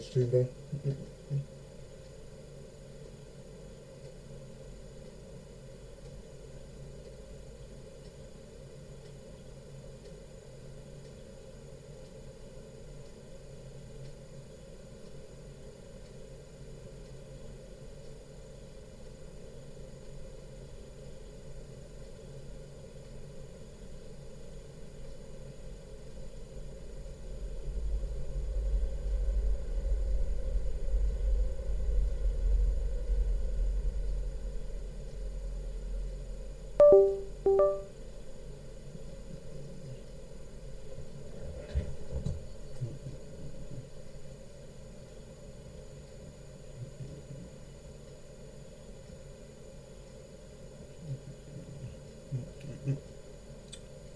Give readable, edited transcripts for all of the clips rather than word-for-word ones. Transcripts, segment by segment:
much too, bro.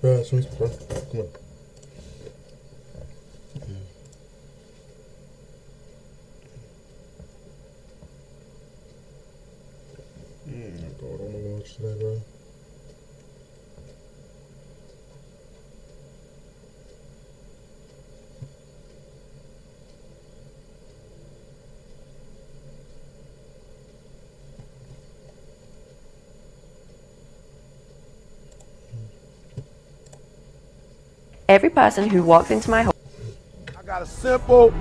Bro, swing, bro. Come on. God, I don't know what today, bro. Every person who walks into my home. I got a simple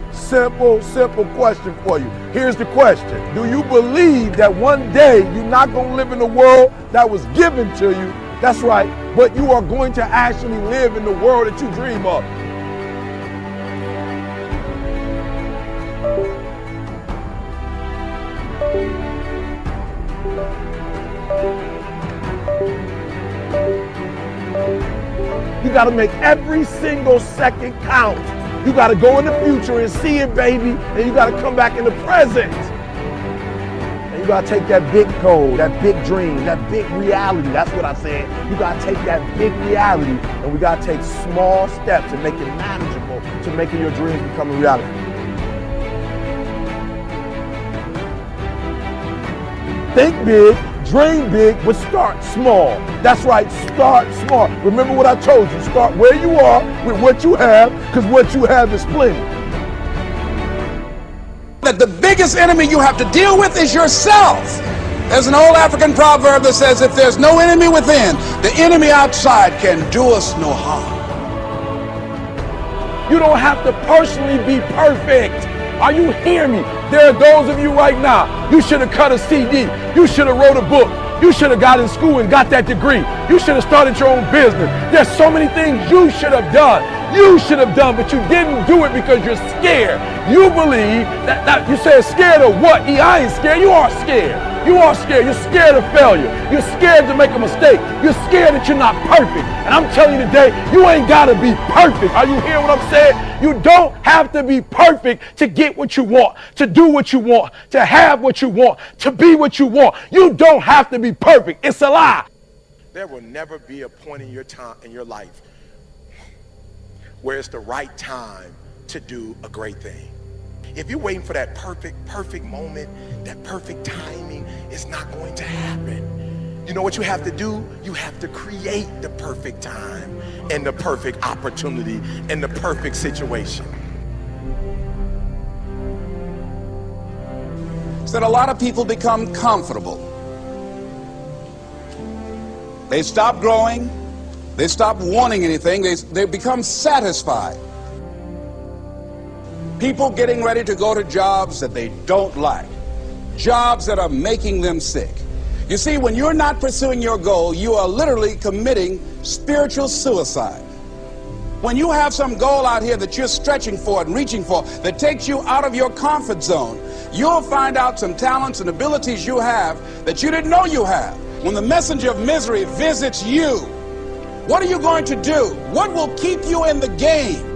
question for you. Here's the question. Do you believe that one day you're not going to live in the world that was given to you? That's right. But you are going to actually live in the world that you dream of. You got to make every single second count. You got to go in the future and see it, baby, and you got to come back in the present. And you got to take that big goal, that big dream, that big reality. That's what I said. You got to take that big reality, and we got to take small steps and make it manageable to making your dreams become a reality. Think big. Dream big, but start small. That's right, start small. Remember what I told you, start where you are with what you have, because what you have is plenty. That the biggest enemy you have to deal with is yourself. There's an old African proverb that says, if there's no enemy within, the enemy outside can do us no harm. You don't have to personally be perfect. Are you hearing me? There are those of you right now, you should have cut a CD. You should have wrote a book. You should have got in school and got that degree. You should have started your own business. There's so many things you should have done. You should have done, but you didn't do it because you're scared. You believe that you said scared of what? I ain't scared. You are scared. You are scared. You're scared of failure. You're scared to make a mistake. You're scared that you're not perfect. And I'm telling you today, you ain't got to be perfect. Are you hearing what I'm saying? You don't have to be perfect to get what you want, to do what you want, to have what you want, to be what you want. You don't have to be perfect. It's a lie. There will never be a point in your time, in your life, where it's the right time to do a great thing. If you're waiting for that perfect moment, that perfect timing, it's not going to happen. You know what you have to do? You have to create the perfect time and the perfect opportunity and the perfect situation. So that a lot of people become comfortable. They stop growing. They stop wanting anything. They become satisfied. People getting ready to go to jobs that they don't like. Jobs that are making them sick. You see, when you're not pursuing your goal, you are literally committing spiritual suicide. When you have some goal out here that you're stretching for and reaching for that takes you out of your comfort zone, you'll find out some talents and abilities you have that you didn't know you have. When the messenger of misery visits you, what are you going to do? What will keep you in the game?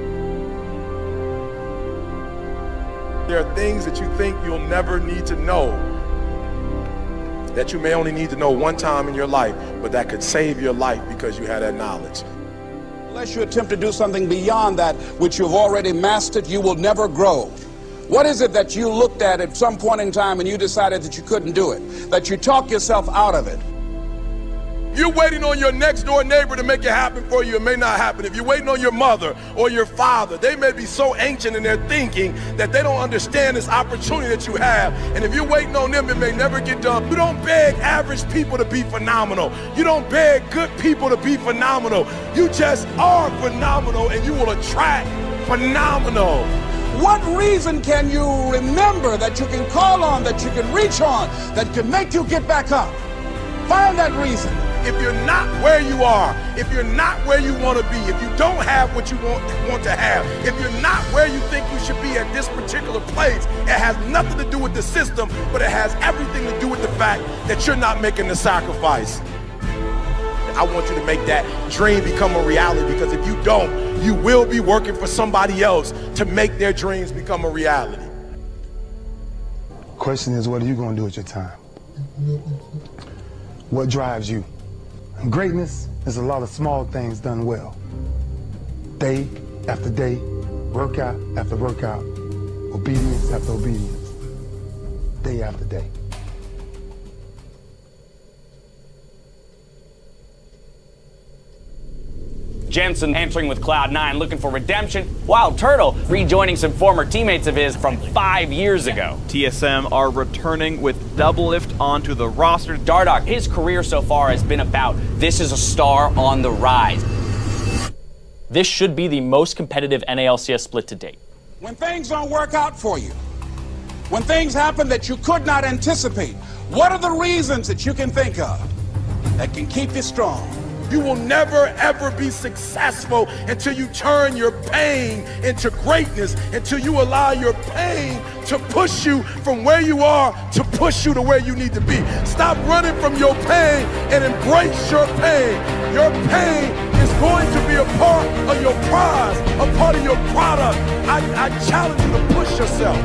There are things that you think you'll never need to know, that you may only need to know one time in your life, but that could save your life because you had that knowledge. Unless you attempt to do something beyond that which you've already mastered, you will never grow. What is it that you looked at some point in time and you decided that you couldn't do it, that you talked yourself out of it? If you're waiting on your next door neighbor to make it happen for you, it may not happen. If you're waiting on your mother or your father, they may be so ancient in their thinking that they don't understand this opportunity that you have. And if you're waiting on them, it may never get done. You don't beg average people to be phenomenal. You don't beg good people to be phenomenal. You just are phenomenal, and you will attract phenomenal. What reason can you remember that you can call on, that you can reach on, that can make you get back up? Find that reason. If you're not where you are, if you're not where you want to be, if you don't have what you want to have, if you're not where you think you should be at this particular place, it has nothing to do with the system, but it has everything to do with the fact that you're not making the sacrifice. I want you to make that dream become a reality, because if you don't, you will be working for somebody else to make their dreams become a reality. Question is, what are you going to do with your time? What drives you? And greatness is a lot of small things done well. Day after day, workout after workout, obedience after obedience, day after day. Jensen answering with Cloud9, looking for redemption. Wild Turtle rejoining some former teammates of his from 5 years ago. TSM are returning with Doublelift onto the roster. Dardoch, his career so far has been about this is a star on the rise. This should be the most competitive NALCS split to date. When things don't work out for you, when things happen that you could not anticipate, what are the reasons that you can think of that can keep you strong? You will never, ever be successful until you turn your pain into greatness, until you allow your pain to push you from where you are to push you to where you need to be. Stop running from your pain and embrace your pain. Your pain is going to be a part of your prize, a part of your product. I challenge you to push yourself.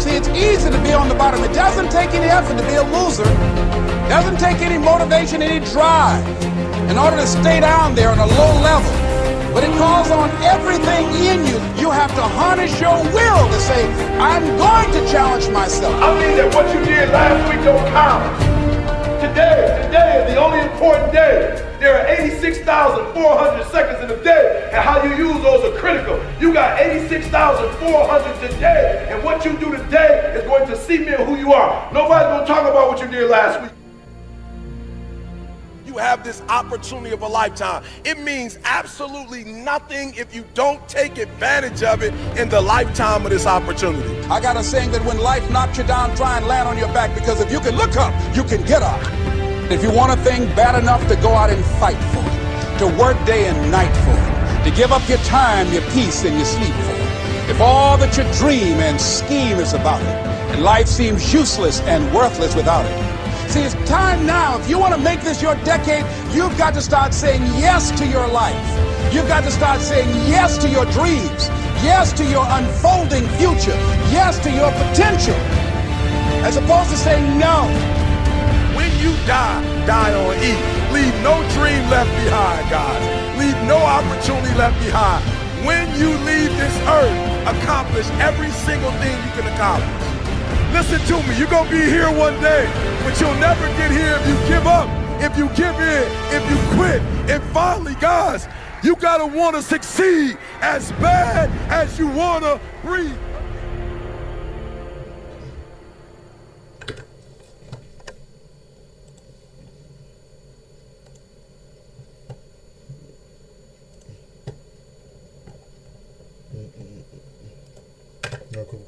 See, it's easy to be on the bottom. It doesn't take any effort to be a loser. It doesn't take any motivation, any drive in order to stay down there on a low level. But it calls on everything in you. You have to harness your will to say, I'm going to challenge myself. I mean that what you did last week don't count. Today is the only important day. There are 86,400 seconds in a day, and how you use those are critical. You got 86,400 today, and what you do today is going to cement who you are. Nobody's going to talk about what you did last week. You have this opportunity of a lifetime. It means absolutely nothing if you don't take advantage of it in the lifetime of this opportunity. I got a saying that when life knocks you down, try and land on your back, because if you can look up, you can get up. If you want a thing bad enough to go out and fight for it, to work day and night for it, to give up your time, your peace, and your sleep for it, if all that you dream and scheme is about it, and life seems useless and worthless without it, see, it's time now. If you want to make this your decade, you've got to start saying yes to your life. You've got to start saying yes to your dreams, yes to your unfolding future, yes to your potential, as opposed to saying no. When you die, die on E. Leave no dream left behind, guys. Leave no opportunity left behind. When you leave this earth, accomplish every single thing you can accomplish. Listen to me, you're gonna be here one day, but you'll never get here if you give up, if you give in, if you quit. And finally, guys, you gotta wanna succeed as bad as you wanna breathe. No, cool.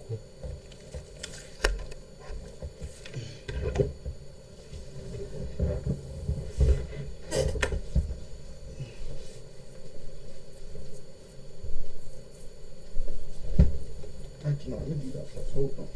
Actually, no, let me do that first. Hold on.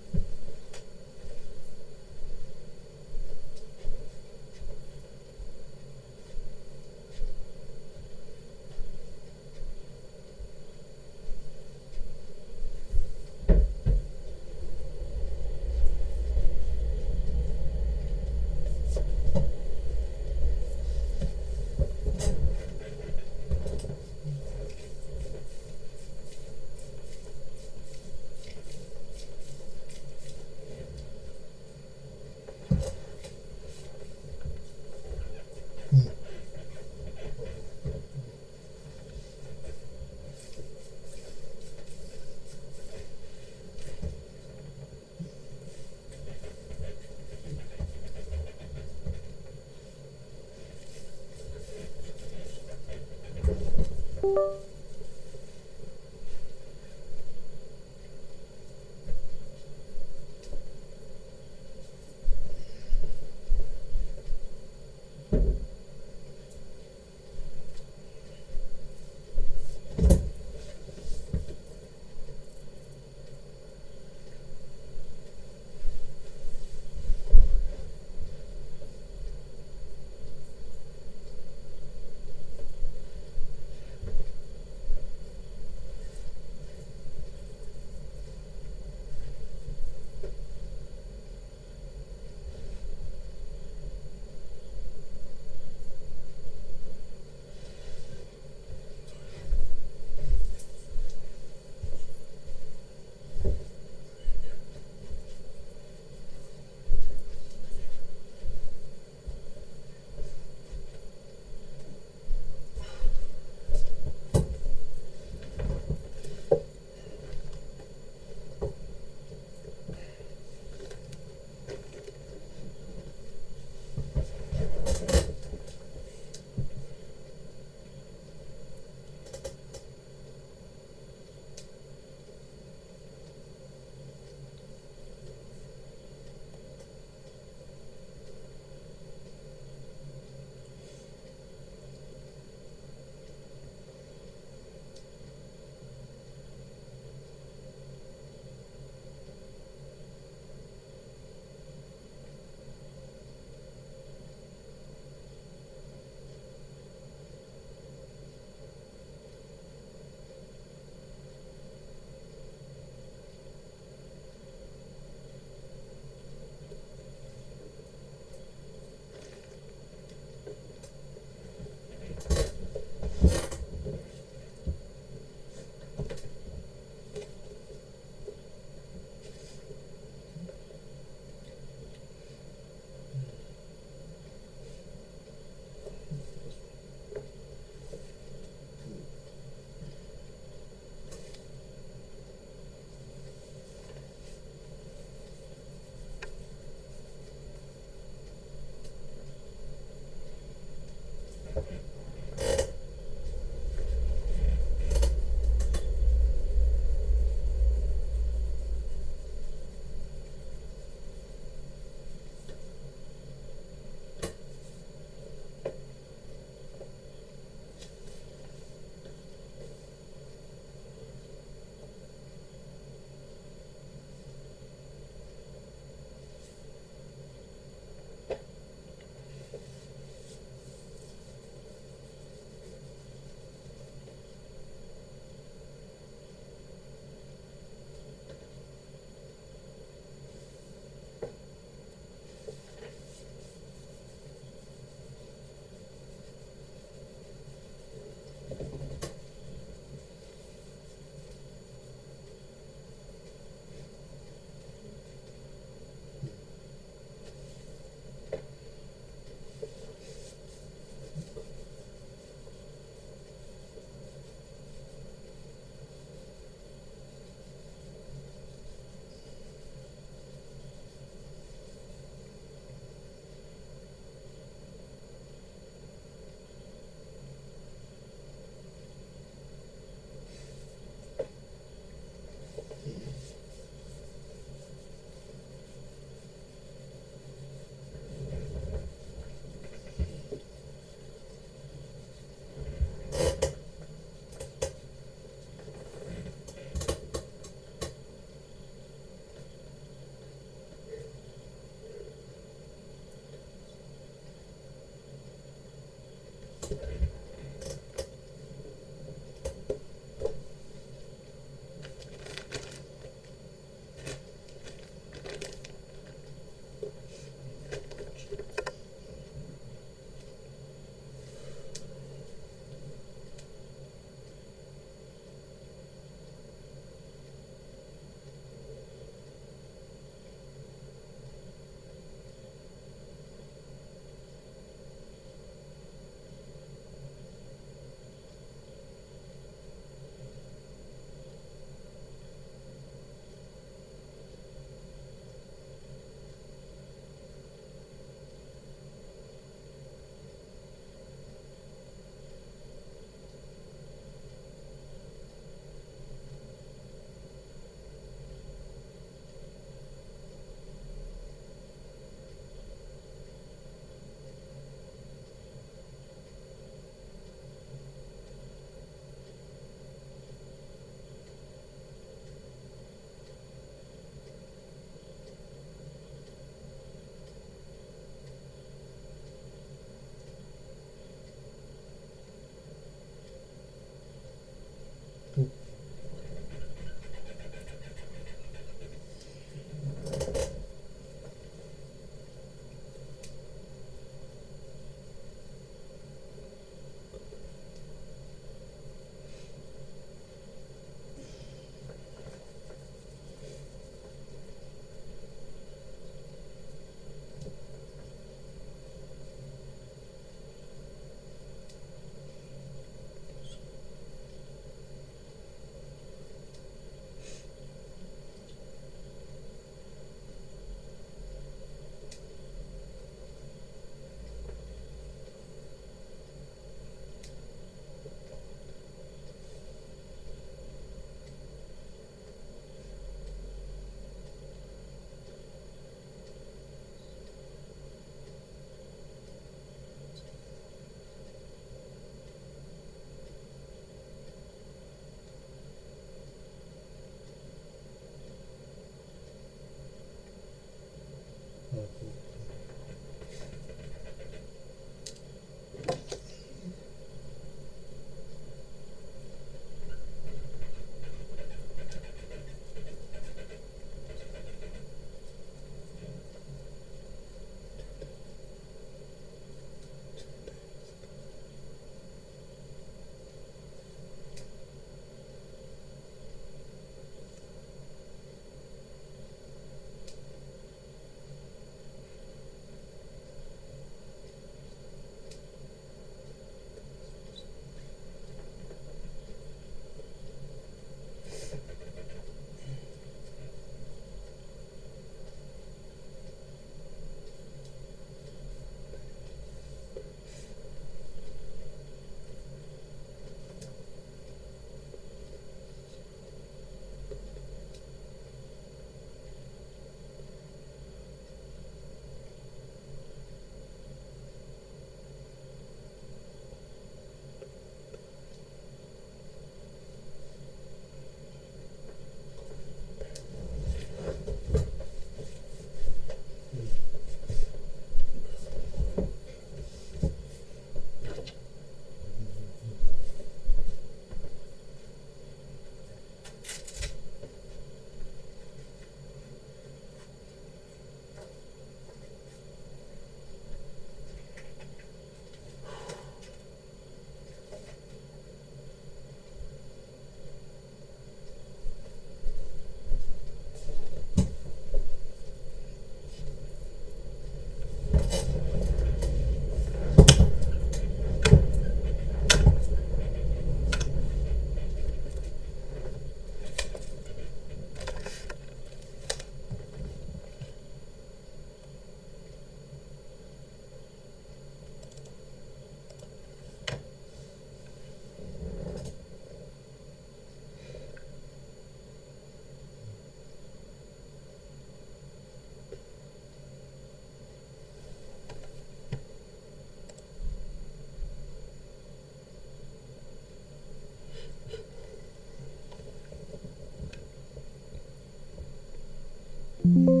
Bye.